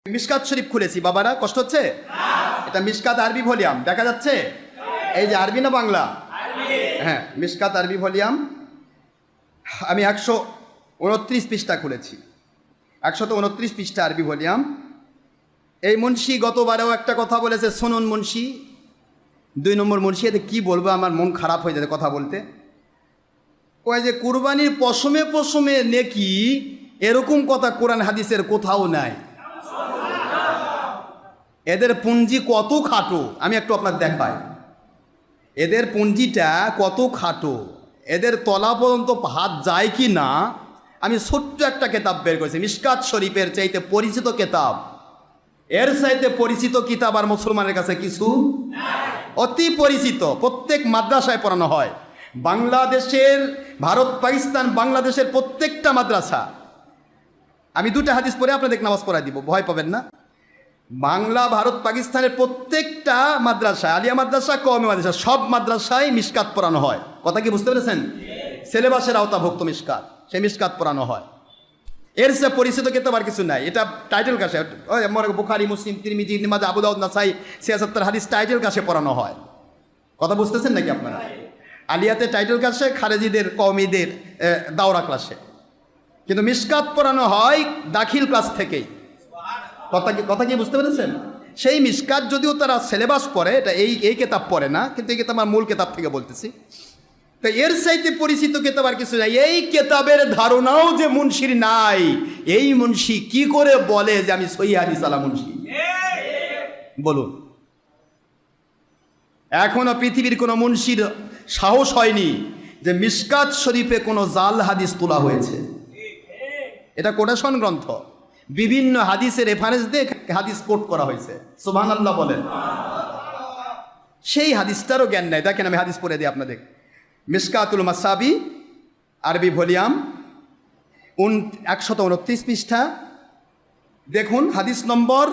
মিশকাত শরীফ খুলেছি বাবারা, কষ্ট হচ্ছে? এটা মিশকাত আরবি ভলিউম দেখা যাচ্ছে, এই যে আরবি না বাংলা? হ্যাঁ, মিশকাত আরবি ভলিউম। আমি 129 পৃষ্ঠা খুলেছি, 129 পৃষ্ঠা আরবি ভলিউম। এই মুন্সি গতবারেও একটা কথা বলেছে, শুনুন মুন্সি, 2 নম্বর মুন্সি। এতে কী বলবো, আমার মন খারাপ হয়ে যাবে কথা বলতে। ওই যে কুরবানির পশমে পশমে নেকি, এরকম কথা কোরআন হাদিসের কোথাও নাই। এদের পুঞ্জি কত খাটো আমি একটু আপনার দেখাই। এদের পুঞ্জিটা কত খাটো, এদের তলা পর্যন্ত হাত যায় কি না। আমি ছোট্ট একটা কেতাব বের করেছি, মিশকাত শরীফের চাইতে পরিচিত কেতাব, এর চাইতে পরিচিত কিতাব আর মুসলমানের কাছে কিছু অতি পরিচিত, প্রত্যেক মাদ্রাসায় পড়ানো হয়। বাংলাদেশের, ভারত পাকিস্তান বাংলাদেশের প্রত্যেকটা মাদ্রাসা, আমি 2টা হাদিস পড়ে আপনাদের নামাজ পড়াই দিব, ভয় পাবেন না। বাংলা ভারত পাকিস্তানের প্রত্যেকটা মাদ্রাসা, আলিয়া মাদ্রাসা, কওমি মাদ্রাসা, সব মাদ্রাসায় মিশকাত পড়ানো হয়। কথা কি বুঝতে পেরেছেন? সিলেবাসের আওতাভুক্ত মিশকাত, সেই মিশকাত পড়ানো হয়। এর সে পরিচিত কিতাব আর কিছু নাই। এটা টাইটেল কাছে বুখারী, মুসলিম, তিরমিজি, ইবনে মাজাহ, আবু দাউদ, নাসাই, 76 হাদিস টাইটেল কাছে পড়ানো হয়। কথা বুঝতেছেন নাকি আপনারা? আলিয়াতে টাইটেল কাছে, খারেজিদের, কওমিদের দাওরা ক্লাসে, কিন্তু মিশকাত পড়ানো হয় দাখিল ক্লাস থেকেই। কথা কি বুঝতে পেরেছেন? সেই মিশকাত যদিও তারা সিলেবাস পড়ে, এটা এই কেতাব পড়ে না, কিন্তু এই কেতাব আমার মূল কেতাব থেকে বলতেছি। তো এর চাইতে পরিচিত কেতাব আর কিছু নাই। এই কেতাবের ধারণাও যে মুন্সির নাই, এই মুন্সি কি করে বলে যে আমি সহিহ হাদিস আলা মুন্সি? বলুন, এখনো পৃথিবীর কোনো মুন্সির সাহস হয়নি যে মিশকাত শরীফে কোনো জাল হাদিস তোলা হয়েছে। এটা কোটেশন গ্রন্থ, বিভিন্ন হাদিসের রেফারেন্স দিয়ে হাদিস কোট করা হয়েছে। সুবহানাল্লাহ বলেন। সেই হাদিসটারও জ্ঞান নেই। দেখেন, আমি হাদিস পড়ে দিই আপনাদের। মিশকাতুল মাসাবি আরবি ভলিউম 129 পৃষ্ঠা, দেখুন হাদিস নম্বর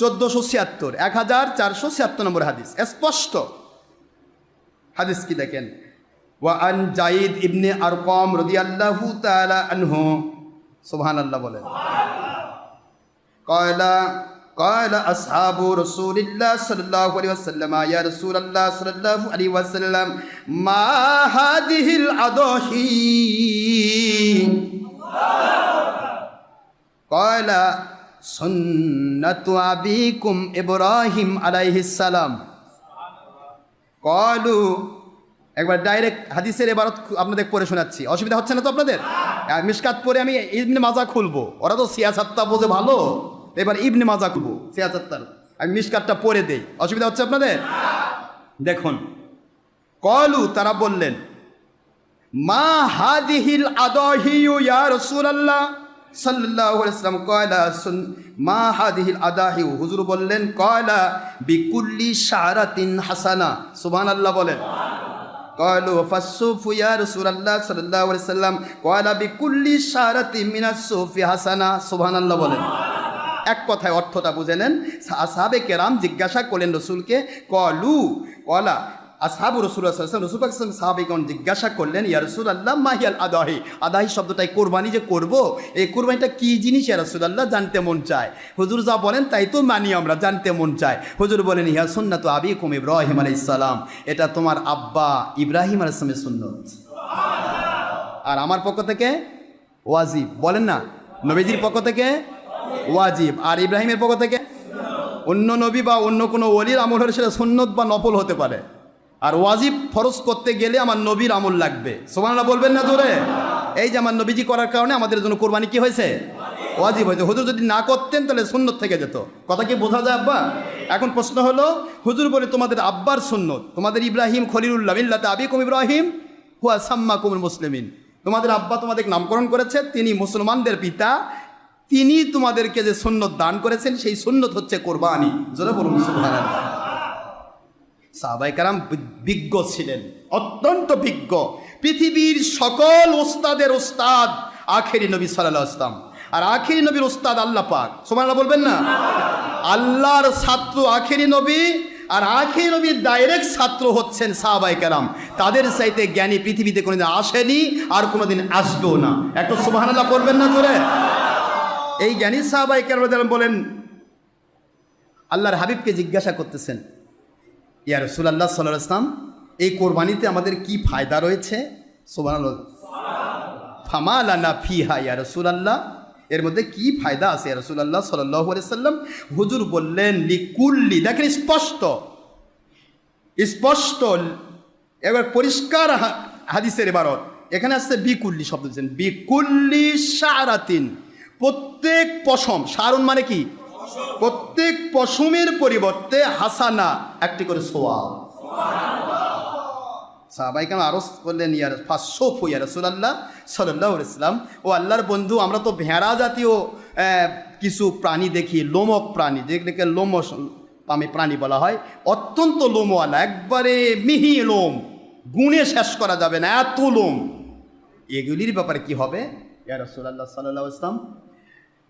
1476, 1476 নম্বর হাদিস। স্পষ্ট হাদিস কি দেখেন, ওয়া আন জাইদ ইবনে আরকাম রাদিয়াল্লাহু তাআলা আনহু, সুবহানাল্লাহ বলেন, قال أصحاب رسول الله صلى الله عليه وسلم يا رسول الله صلى الله عليه وسلم ما هذه الأضاحي؟ قال سنة أبيكم إبراهيم عليه السلام। قالوا, একবার ডাইরেক্ট হাদিসের এবারত আপনাদের পড়ে শোনাচ্ছি, অসুবিধা হচ্ছে না তো আপনাদের? মিশকাত পড়ে আমি ইবনে মাজাহ খুলবো, ওরা তো সিয়াসাতটা বোঝে ভালো, এবার ইবনে মাজাহ খুলবো, সিয়াসাতটার আমি মিশকাতটা পড়ে দেই, অসুবিধা হচ্ছে আপনাদের? দেখুন, কলু, তারা বললেন, মা হাদিহিল আদাহি ইয়া রাসূলুল্লাহ সাল্লাল্লাহু আলাইহি ওয়াসাল্লাম। কয়লা মা হাদিহিল আদাহি, হুজুর বললেন, কয়লা বিকুল্লি শারাতিন হাসানা। সুবহানাল্লাহ বলেন। قالوا فالصوف يا رسول الله صلى الله عليه وسلم قال بكل شعرة من الصوف حسنة। সুবহানাল্লাহ বলেন। এক কথায় অর্থটা বুঝে নেন। আসহাবে কেরাম জিজ্ঞাসা করলেন রসুলকে, কলা আসহাবু রাসূলুল্লাহ সাল্লাল্লাহু আলাইহি ওয়াসাল্লাম, রাসূল পাক সাল্লাল্লাহু আলাইহি ওয়াসাল্লাম সাহাবীগণ জিজ্ঞাসা করলেন, ইয়া রাসূলুল্লাহ মাহিয়াল আদাহি। আদাহি শব্দটাই কোরবানি যে করব, এই কোরবানিটা কি জিনিস ইয়া রাসূলুল্লাহ, জানতে মন চায়। হুজুর যা বলেন তাই তো মানি আমরা, জানতে মন চায়। হুজুর বলেন, ইয়া সুন্নাতু আবিকুম ইব্রাহিম আলাইহিস সালাম, এটা তোমার আব্বা ইব্রাহিম আলাইহিস সালামের সুন্নত, আর আমার পক্ষ থেকে ওয়াজিব। বলেন না, নবীজির পক্ষ থেকে ওয়াজিব, আর ইব্রাহিমের পক্ষ থেকে অন্য নবী বা অন্য কোনো ওলির আমল হলে সেটা সুন্নত বা নফল হতে পারে, আর ওয়াজিব ফরজ করতে গেলে আমার নবীর আমল লাগবে। সুবহানাল্লাহ বলবেন না জোরে? এই যে আমার নবীজি করার কারণে আমাদের জন্য কোরবানি কি হয়েছে? ওয়াজিব হয়েছে। হুজুর যদি না করতেন তাহলে সুন্নত থেকে যেত। কথা কি বোঝা যায় আব্বা? এখন প্রশ্ন হলো, হুজুর বলে তোমাদের আব্বার সুন্নত, তোমাদের ইব্রাহিম খলিলুল্লাহ মিল্লাতে আবিকুম ইব্রাহিম হুয়া সাম্মাকুমুল মুসলিমিন, তোমাদের আব্বা তোমাদের নামকরণ করেছে, তিনি মুসলমানদের পিতা, তিনি তোমাদেরকে যে সুন্নত দান করেছেন সেই সুন্নত হচ্ছে কোরবানি। জোরে বলুন সুবহানাল্লাহ। সাহাবায়ে কেরাম বিজ্ঞ ছিলেন, অত্যন্ত বিজ্ঞ, পৃথিবীর সকল ওস্তাদের ওস্তাদ আখেরি নবী সাল্লাল্লাহু আলাইহি ওয়াসাল্লাম, আর আখেরি নবীর ওস্তাদ আল্লাহ পাক। সুবহানাল্লাহ বলবেন না? আল্লাহর ছাত্র আখেরি নবী, আর আখেরি নবীর ডাইরেক্ট ছাত্র হচ্ছেন সাহাবায়ে কেরাম। তাদের চাইতে জ্ঞানী পৃথিবীতে কোনোদিন আসেনি, আর কোনোদিন আসবেও না। একটু সুবহানাল্লাহ করবেন না জোরে? এই জ্ঞানী সাহাবায়ে কেরাম বলেন, আল্লাহর হাবিবকে জিজ্ঞাসা করতেছেন, ইয়া রাসূলুল্লাহ সাল্লাল্লাহু আলাইহি ওয়াসাল্লাম, এই কোরবানিতে আমাদের কি ফায়দা রয়েছে? সুবহানাল্লাহ। ফামা লানা ফিহা ইয়া রাসূলুল্লাহ, এর মধ্যে কি ফায়দা আছে ইয়া রাসূলুল্লাহ সাল্লাল্লাহু আলাইহি ওয়াসাল্লাম? হুজুর বললেন লিকুল্লি, দেখেন স্পষ্ট স্পষ্ট, এবার পরিষ্কার হাদিসের ইবারত। এখানে আসছে বিকুল্লি শব্দ দিচ্ছেন, বিকুল্লি শারাতিন, প্রত্যেক পশম, শারুন মানে কি? প্রত্যেক পশমের পরিবর্তে হাসানা, একটি করে সোয়াব। সাহাবায়ে কেরাম আরজ করলেন, ইয়া ফাসসুফু ইয়া রাসূলুল্লাহ সাল্লাল্লাহু আলাইহি ওয়াসাল্লাম, ও আল্লাহর বন্ধু, আমরা তো ভেড়া জাতীয় কিছু প্রাণী দেখি, লোমক প্রাণী, যেগুলোকে প্রাণী বলা হয়, অত্যন্ত লোমওয়ালা, একবারে মিহি লোম, গুণে শেষ করা যাবে না, এত লোম। এগুলির ব্যাপারে কি হবে ইয়া রাসূলুল্লাহ সাল্লাল্লাহু আলাইহি ওয়াসাল্লাম?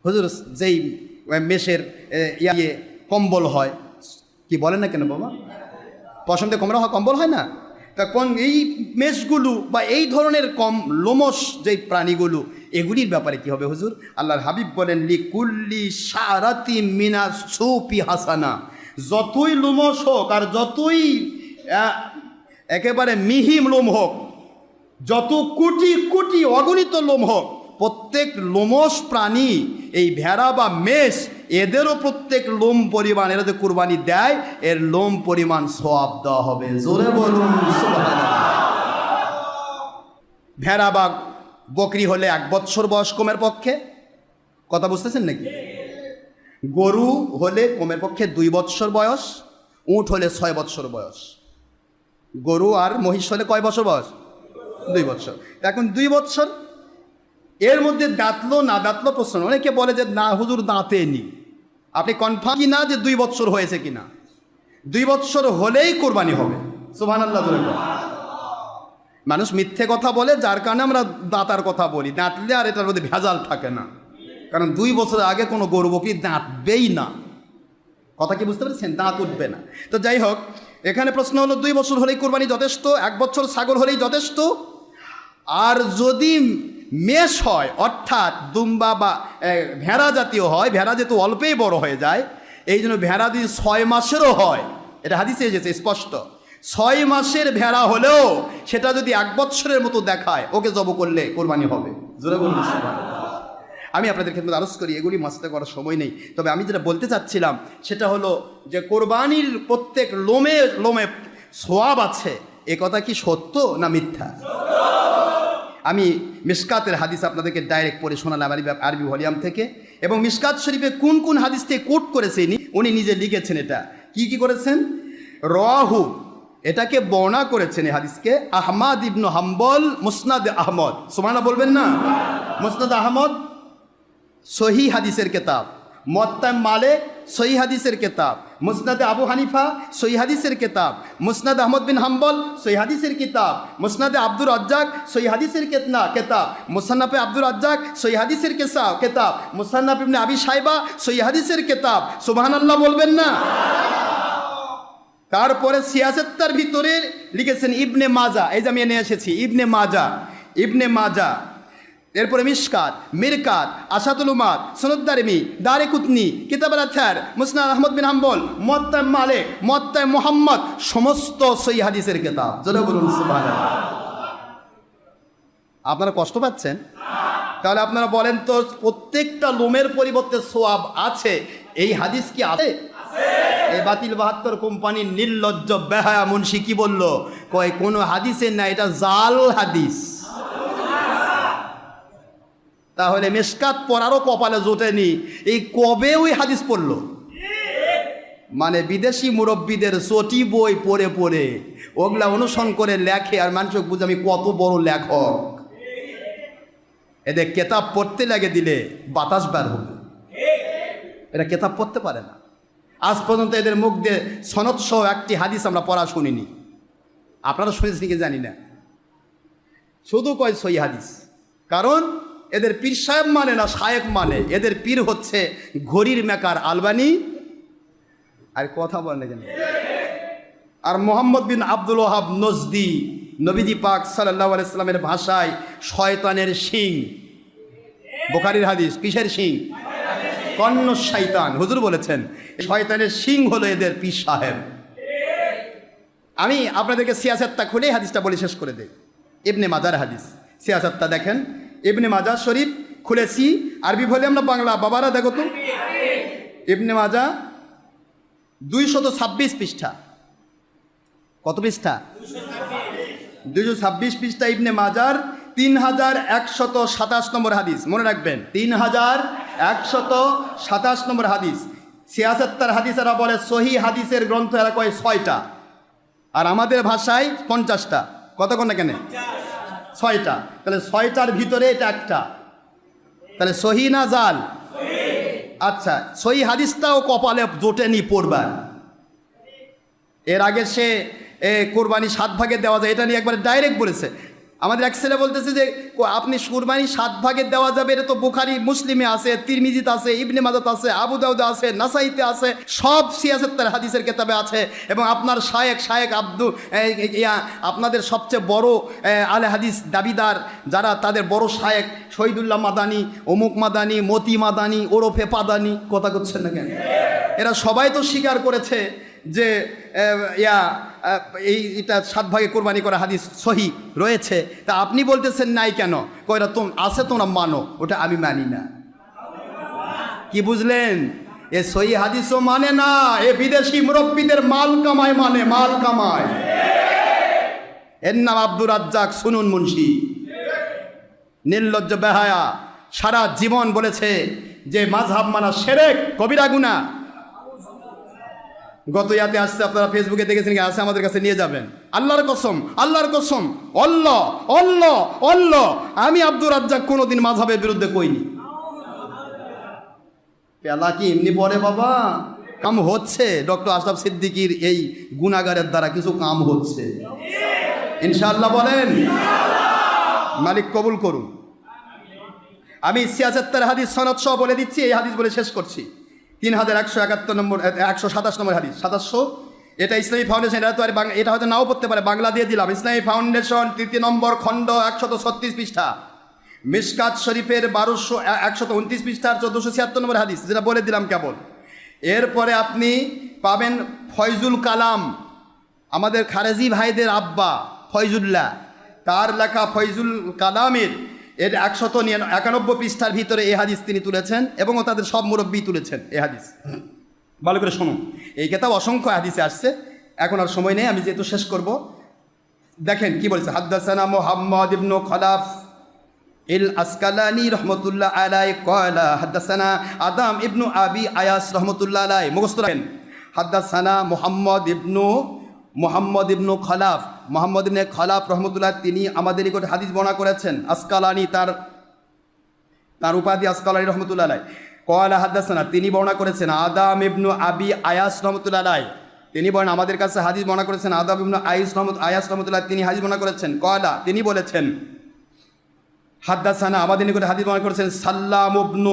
হুজুর, যেই মেষের কম্বল হয়, কি বলেন না কেন বাবা, পশমতে কোমরা হয়, কম্বল হয় না? তখন এই মেষগুলো বা এই ধরনের কম লোমস যেই প্রাণীগুলো, এগুলির ব্যাপারে কি হবে হুজুর? আল্লাহর হাবিব বলেন লিকুল্লি শারাতি মিনা সুপি হাসানা, যতই লোমস হোক আর যতই একেবারে মিহিম লোম হোক, যত কোটি কোটি অগণিত লোম হোক, প্রত্যেক লোমস প্রাণী, এই ভেড়া বা মেষ, এদেরও প্রত্যেক লোম পরিমাণ, এরা যে কুরবানি দেয়, এর লোম পরিমাণ সওয়াব দেওয়া হবে। জোরে বলুন সুবহানাল্লাহ। ভেড়া বা বকরি হলে 1 বৎসর বয়স কমের পক্ষে, কথা বুঝতেছেন নাকি? গরু হলে কমের পক্ষে 2 বৎসর বয়স, উট হলে 6 বৎসর বয়স। গরু আর মহিষ হলে কয় বছর বয়স? 2 বৎসর। এখন 2 বৎসর, এর মধ্যে দাঁতলো না দাঁতলো প্রশ্ন। অনেকে বলে যে না হুজুর দাঁতেনি, আপনি কনফার্ম কি না যে 2 বৎসর হয়েছে কিনা? 2 বৎসর হলেই কোরবানি হবে। সুবহানাল্লাহ। মানুষ মিথ্যে কথা বলে, যার কারণে আমরা দাঁতার কথা বলি। দাঁতলে আর এটার মধ্যে ভেজাল থাকে না, কারণ 2 বছরের আগে কোনো গরু বকরি দাঁতবেই না। কথা কি বুঝতে পেরেছেন? দাঁত উঠবে না। তো যাই হোক, এখানে প্রশ্ন হলো 2 বছর হলেই কোরবানি যথেষ্ট, 1 বছর ছাগল হলেই যথেষ্ট। আর যদি মেষ হয়, অর্থাৎ দুম্বা বা ভেড়া জাতীয় হয়, ভেড়া যেহেতু অল্পেই বড় হয়ে যায়, এই জন্য ভেড়া যদি 6 মাসেরও হয়, এটা হাদিসে এসেছে স্পষ্ট, 6 মাসের ভেড়া হলেও সেটা যদি 1 বৎসরের মতো দেখায়, ওকে জব করলে কোরবানি হবে। জোরে বলুন সুবহানাল্লাহ। আমি আপনাদের ক্ষেত্রে আরজ করি, এগুলি মাসতে করার সময় নেই, তবে আমি যেটা বলতে চাচ্ছিলাম সেটা হলো যে কোরবানির প্রত্যেক লোমে লোমে সোয়াব আছে। এ কথা কি সত্য না মিথ্যা? আমি মিশকাতের হাদিস আপনাদেরকে ডাইরেক্ট পড়ে শোনালাম আরবি ভলিউম থেকে, এবং মিশকাত শরীফে কোন কোন হাদিস থেকে কোট করেছেন উনি নিজে লিখেছেন। এটা কি কি করেছেন? রাহু, এটাকে বর্ণনা করেছেন এই হাদিসকে আহমাদ ইবনে হাম্বল মুসনাদ আহমদ। সুবহানাল্লাহ বলবেন না? মুসনাদ আহমদ সহি হাদিসের কিতাব, মুওয়াত্তা মালিক সহি হাদিসের কিতাব, মুসনাদে আবু হানিফা সহি হাদিসের কিতাব, মুসনাদ আহমদ বিন হাম্বল সহি হাদিসের কিতাব, মুসনাদে আব্দুর রাজ্জাক সহি হাদিসের কিতাব, মুসান্নাফে আব্দুর রাজ্জাক সহি হাদিসের কিতাব, মুসান্নাফ ইবনে আবি শাইবা সহি হাদিসের কিতাব। সুবহানাল্লাহ বলবেন না? তারপরে সিয়াসেত্তার ভিতরে লিখেছেন ইবনে মাজা, এই যে আমি এনে এসেছি ইবনে মাজা, এরপরে মিশকাত, মিরকাত, আশাতুল উমাদ, সুনাদ দারিমি, দারিকুতনি, কিতাব আল-আথহার, মুসনাদ আহমদ বিন হাম্বল, মুওয়াত্তা মালিক, মুওয়াত্তা মুহাম্মদ, সমস্ত সহিহ হাদিসের কিতাব। জোরে বলুন সুবহানাল্লাহ। আপনারা কষ্ট পাচ্ছেন? তাহলে আপনারা বলেন তো, প্রত্যেকটা লোমের পরিবর্তে সোয়াব আছে, এই হাদিস কি আছে? এই বাতিল 72 কোম্পানির নির্লজ্জ বেহায়া মুন্সি কি বলল? কয় কোনো হাদিসের না, এটা জাল হাদিস। তাহলে মিশকাত পড়ারও কপালে জোটেনি, এই কবে ওই হাদিস পড়লো? মানে বিদেশি মুরব্বীদের চটি বই পড়ে পড়ে ওগুলা অনুসরণ করে লেখে, আর মানুষ বুঝে আমি কত বড় লেখক। এদের কেতাব পড়তে লাগে দিলে বাতাস বের হবে, এরা কেতাব পড়তে পারে না। আজ পর্যন্ত এদের মুখ দিয়ে সনদ সহ একটি হাদিস আমরা পড়া শুনিনি। আপনারা শুনেছেন কি জানি না, শুধু কয় সহি হাদিস। কারণ এদের পীর সাহেব মানে না, শায়েক মানে। এদের পীর হচ্ছে ঘড়ির মেকার আলবানি, আর কথা বলেন কেন, আর মোহাম্মদ বিন আব্দুল ওয়াহাব নজদি। নবীজি পাক সাল্লাল্লাহু আলাইহি সাল্লামের ভাষায় শয়তানের শিং। বুখারীর হাদিস, কিসের শিং? কর্ণ শয়তান, হুজুর বলেছেন শয়তানের শিং হলো এদের পীর সাহেব। আমি আপনাদেরকে সিয়াসাত্তা খুলে হাদিসটা বলে শেষ করে দেই। ইবনে মাজার হাদিস, সিয়াসাত্তা দেখেন, ইবনে মাজার শরীফ খুলেছি, আরবি বলে আমরা বাংলা, বাবারা দেখো তো, ইবনে মাজা 226 পৃষ্ঠা। কত পৃষ্ঠা? 226 পৃষ্ঠা ইবনে মাজার 3127 নম্বর হাদিস, মনে রাখবেন 3127 নম্বর হাদিস। সিয়াসাত্তার হাদিস এরা বলে সহি হাদিসের গ্রন্থ এরা কয় 6টা, আর আমাদের ভাষায় 50টা। কত কোনটা কেন? 6টা। তাহলে 6টার ভিতরে এটা একটা, তাহলে সহি না জাল? আচ্ছা, সহি হাদিসটাও কপালে জোটেনি পড়বার। এর আগে সে কোরবানি 7 ভাগে দেওয়া যায়, এটা নিয়ে একবার ডাইরেক্ট বলেছে। আমাদের এক ছেলে বলতেছে যে আপনি কুরবানি 7 ভাগে দেওয়া যাবে, এটা তো বুখারী মুসলিমে আছে, তিরমিজিতে আছে, ইবনে মাজাতে আছে, আবু দাউদে আছে, নাসাইতে আছে, সব সিয়াসাত্তার হাদিসের কিতাবে আছে। এবং আপনার শায়েখ আপনাদের সবচেয়ে বড় আলে হাদিস দাবিদার যারা, তাদের বড় শায়েখ শহীদুল্লাহ মাদানী, অমুক মাদানী, মতি মাদানী, ওরফে পাদানি, কথা করছেন না কেন? এরা সবাই তো স্বীকার করেছে যে এটা 7 ভাগে কোরবানি করা হাদিস সহি রয়েছে। তা আপনি বলতেছেন নাই কেন? কয়টা তো আছে, তোমরা মানো, ওটা আমি মানি না। কি বুঝলেন? এ সহি হাদিসও মানে না, এ বিদেশি মুরব্বীদের মাল কামায়, মানে মাল কামায়। এর নাম আব্দুর রাজ্জাক সুনুন মুন্সি, নির্লজ্জ বেহায়া। সারা জীবন বলেছে যে মাযহাব মানা শিরক, কবিরা গুনাহ। গত ইয়াতে আসছে, আপনারা ফেসবুকে দেখেছেন, আছে, আমাদের কাছে নিয়ে যাবেন। আল্লাহর কসম, আল্লাহর কসম, অল্লাহ অল্লাহ অল্লাহ, আমি আব্দুর রাজ্জাক কোনোদিন মাযহাবের বিরুদ্ধে কইনি। পেলা কি এমনি পড়ে বাবা? কাম হচ্ছে, ডক্টর আশরাফ সিদ্দিকীর এই গুনাহগারের দ্বারা কিছু কাম হচ্ছে ইনশাআল্লাহ। বলেন মালিক কবুল করুন। আমি সিয়াসাত্তার হাদিস সনদ সহ বলে দিচ্ছি, এই হাদিস বলে শেষ করছি। 3171 নম্বর, 127 নম্বর হাদিস, 2700। এটা ইসলামী ফাউন্ডেশন, এটা তো আর এটা হয়তো নাও পড়তে পারে, বাংলা দিয়ে দিলাম। ইসলামী ফাউন্ডেশন 3 নম্বর খণ্ড 136 পৃষ্ঠা, মিশকাত শরীফের 129 পৃষ্ঠার 1476 নম্বর হাদিস, যেটা বলে দিলাম কেবল। এরপরে আপনি পাবেন ফয়জুল কালাম, আমাদের খারেজি ভাইদের আব্বা ফয়জুল্লাহ, তার লেখা ফয়জুল কালামের এর 191 পৃষ্ঠার ভিতরে এই হাদিস তিনি তুলেছেন, এবং তাদের সব মুরব্বী তুলেছেন এই হাদিস। ভালো করে শুনুন, এই কিতাব অসংখ্য হাদিসে আসছে, এখন আর সময় নেই, আমি যেহেতু শেষ করব। দেখেন কি বলেছে, হাদ্দাসানা মুহাম্মদ ইবনু খলাফ ইল আসকালানি রহমতুল্লাহ আলাইহি ক্বালা হাদ্দাসানা আদাম ইবনু আবি আয়াস রহমতুল্লাহ আলাইহি, মুখস্থ রাখেন। হাদ্দাসানা মুহাম্মদ ইবনু খলাফ, মোহাম্মদ ইবনে খলাফ রহমতুল্লাহ, তিনি আমাদের নিকট হাদিস বর্ণনা করেছেন। আসকালানি, তার উপাধি আসকালানি রহমতুল্লাহ আলাইহি। ক্বালা হাদ্দাসানা, তিনি বর্ণনা করেছেন। আদাম ইবনু আবি আয়াস রহমতুল্লাহ আলাইহি, তিনি বলেন আমাদের কাছে হাদিস বর্ণনা করেছেন। আদাম ইবনু আয়াস রহমতুল্লাহ, তিনি হাদিস বর্ণনা করেছেন। ক্বালা, তিনি বলেছেন, হাদ্দাসানা, আমাদের নিকট হাদিস বর্ণনা করেছেন সাল্লাম ইবনু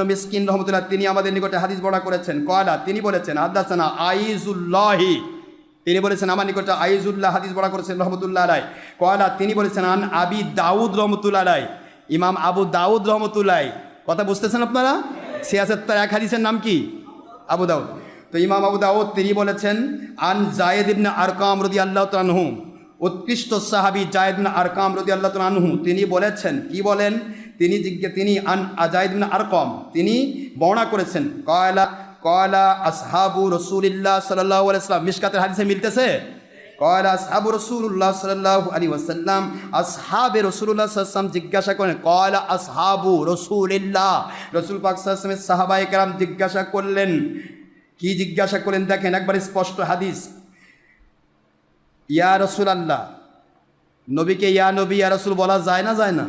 মিসকিন রহমতুল্লাহ, তিনি আমাদের নিকটে হাদিস বর্ণনা করেছেন। ক্বালা, তিনি বলেছেন, হাদ্দাসানা আইজুল্লাহি, তিনি বলেছেন আমার নিকটে আইজুল্লাহ হাদিস বর্ণনা করেছেন রহমতুল্লাহ আলাইহি। ক্বালা, তিনি বলেছেন আন আবি দাউদ রহমতুল্লাহ আলাইহি, ইমাম আবু দাউদ রহমতুল্লাহ। কথা বুঝতেছেন আপনারা? সিয়াসাত্তার এক হাদিসের নাম কি? আবু দাউদ। তো ইমাম আবু দাউদ তিনি বলেছেন আন যায়েদ ইবনে আরকাম রাদিয়াল্লাহু তাআলা আনহু, উৎকৃষ্ট সাহাবী যায়েদ ইবনে আরকাম রাদিয়াল্লাহু তাআলা আনহু, তিনি বলেছেন, কি বলেন? তিনি আন যায়েদ ইবনে আরকাম, তিনি বর্ণনা করেছেন, ক্বালা আসহাবু রাসূলিল্লাহ সাল্লাল্লাহু আলাইহি ওয়াসাল্লাম, মিশকাতের হাদিসে মিলতেছে। ক্বালা আসহাবু রাসূলুল্লাহ সাল্লাল্লাহু আলাইহি ওয়াসাল্লাম, আসহাবে রাসূলুল্লাহ সাল্লাল্লাহু আলাইহি ওয়াসাল্লাম জিজ্ঞাসা করেন, ক্বালা আসহাবু রাসূলিল্লাহ, রাসূল পাক সাল্লাল্লাহু আলাইহি ওয়াসাল্লামের সাহাবায়ে কেরাম জিজ্ঞাসা করলেন। কি জিজ্ঞাসা করলেন? দেখেন একবার স্পষ্ট হাদিস। ইয়া রাসূলুল্লাহ, নবীকে ইয়া নবী ইয়া রাসূল বলা যায় না? যায় না?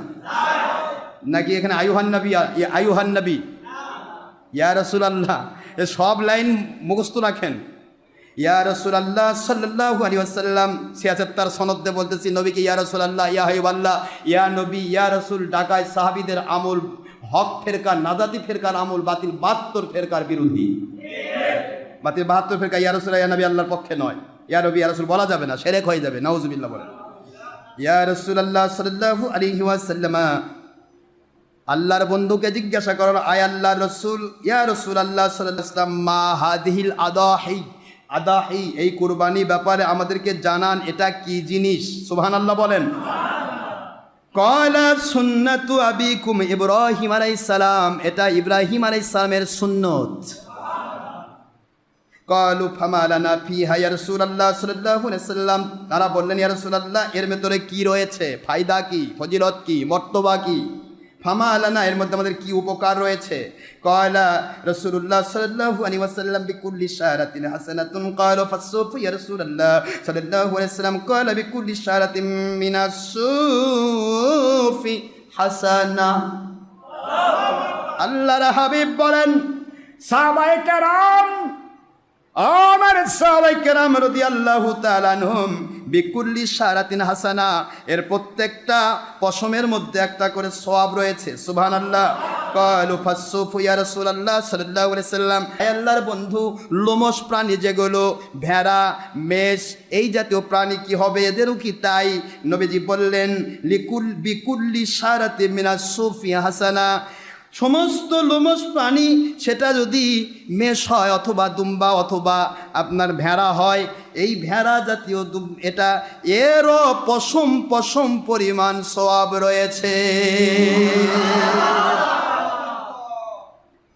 নাকি এখানে আইয়ুহান নবী ইয়া রাসূলুল্লাহ, এ সব লাইন মুখস্থ রাখেন। ইয়া রাসূলুল্লাহ সাল্লাল্লাহু আলাইহি ওয়াসাল্লাম, সিয়াসাত্তার সনদে বলতেছি, নবীকে ইয়া রাসূলুল্লাহ, ইয়া হাবিবাল্লাহ, ইয়া নবী, ইয়া রাসূল ডাকায় সাহাবীদের আমল হক ফেরকা, নাজাতি ফেরকার আমল বাতিল 72 ফেরকার বিরোধী। বাতিল 72 ফেরকা ইয়া রাসূলুল্লাহ ইয়া নবী আল্লাহর পক্ষে নয়। ইয়া নবী ইয়া রাসূল বলা যাবে না, শিরক হয়ে যাবে, নাউজুবিল্লাহ। বলেন ইয়া রাসূলুল্লাহ সাল্লাল্লাহু আলাইহি ওয়াসাল্লাম, আল্লাহর বন্ধুকে জিজ্ঞাসা করেন, আয় আল্লাহর রসুল, ইয়া রাসূলুল্লাহ সাল্লাল্লাহু আলাইহি ওয়াসাল্লাম, মা হাদিহিল আদাহি, আদাহি এই কুরবানি ব্যাপারে আমাদেরকে জানান, এটা কি জিনিস? সুবহানাল্লাহ বলেন। ক্বালা সুন্নাতু আবিকুম ইব্রাহিম আলাইহিস সালাম, এটা ইব্রাহিম আলাইহিস সালামের সুন্নত। ক্বালু ফামা লানা ফিহা ইয়া রাসূলুল্লাহ সাল্লাল্লাহু আলাইহি ওয়াসাল্লাম, তারা বললেন, ইয়া রাসূলুল্লাহ এর ভেতরে কি রয়েছে, ফায়দা কি, ফজিলত কি, মর্তবা কি? ফামা লানা এর মধ্যে আমাদের কি উপকার রয়েছে? ক্বালা রাসূলুল্লাহ সাল্লাল্লাহু আলাইহি ওয়াসাল্লাম বিকুল্লি শারাতিন হাসানাতুন। ক্বালু ফাসসুফ ইয়া রাসূলুল্লাহ সাল্লাল্লাহু আলাইহি ওয়াসাল্লাম। ক্বালা বিকুল্লি শারাতিন মিনাস সুফি হাসানা। আল্লাহর হাবিব বলেন, সাহাবায়ে কেরাম, আমার সাহাবায়ে কেরাম রাদিয়াল্লাহু তাআলা আনহুম, বিকুল্লি শারাতিন হাসানা, এর প্রত্যেকটা পশমের মধ্যে একটা করে সওয়াব রয়েছে। সুবহানাল্লাহ। ক্বালু ফাসসুফু ইয়া রাসূলুল্লাহ সাল্লাল্লাহু আলাইহি ওয়াসাল্লাম, হে আল্লাহর বন্ধু, লোমশ প্রাণী যেগুলো, ভেড়া, মেষ, এই জাতীয় প্রাণী কি হবে, এদেরও কি তাই? নবীজি বললেন, বিকুল্লি শারাতিন মিনাস সুফি হাসানা, সমস্ত লোমশ প্রাণী, সেটা যদি মেষ হয় অথবা দুম্বা অথবা আপনার ভেড়া হয়, এই ভেড়া জাতীয় এটা এরও পশম পশম পরিমাণ সওয়াব রয়েছে।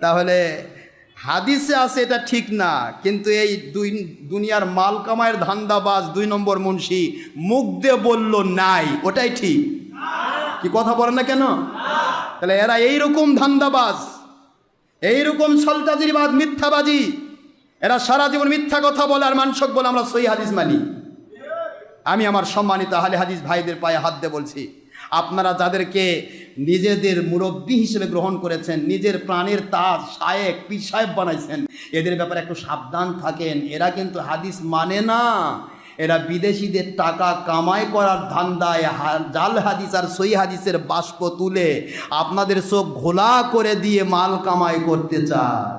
তাহলে হাদিসে আছে এটা ঠিক না, কিন্তু এই দুনিয়ার মাল কামায়ের ধান্দাবাজ 2 নম্বর মুন্সি মুখ দিয়ে বলল নাই, ওটাই ঠিক। কি কথা বলেন না কেন? তাহলে এরা এইরকম ধান্দাবাজ, এইরকম ছলচাতুরিবাজ, মিথ্যাবাজি, এরা সারা জীবন মিথ্যা কথা বলে আর মানসক বলে আমরা সহিহ হাদিস মানি। আমি আমার সম্মানিত আহলে হাদিস ভাইদের পায়ে হাত দিয়ে বলছি, আপনারা যাদেরকে নিজেদের মুরব্বী হিসেবে গ্রহণ করেছেন, নিজের প্রাণের তাজ, শায়েক, পীর সাহেব বানাইছেন, এদের ব্যাপারে একটু সাবধান থাকেন। এরা কিন্তু হাদিস মানে না, এরা বিদেশিদের টাকা কামাই করার ধান্দায় জাল হাদিস আর সহিহ হাদিসের বাষ্প তুলে আপনাদের চোখ ঘোলা করে দিয়ে মাল কামাই করতে চায়।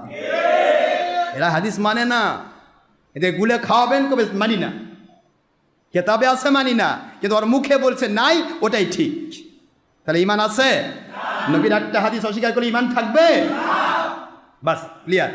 এরা হাদিস মানে না, এদের গুলে খাওয়াবেন, কবে মানি না, কেতাবে আছে মানি না, কিন্তু ওর মুখে বলছে নাই, ওটাই ঠিক। তাহলে ঈমান আছে? নবীর একটা হাদিস অস্বীকার করলে ঈমান থাকবে? বাস, ক্লিয়ার।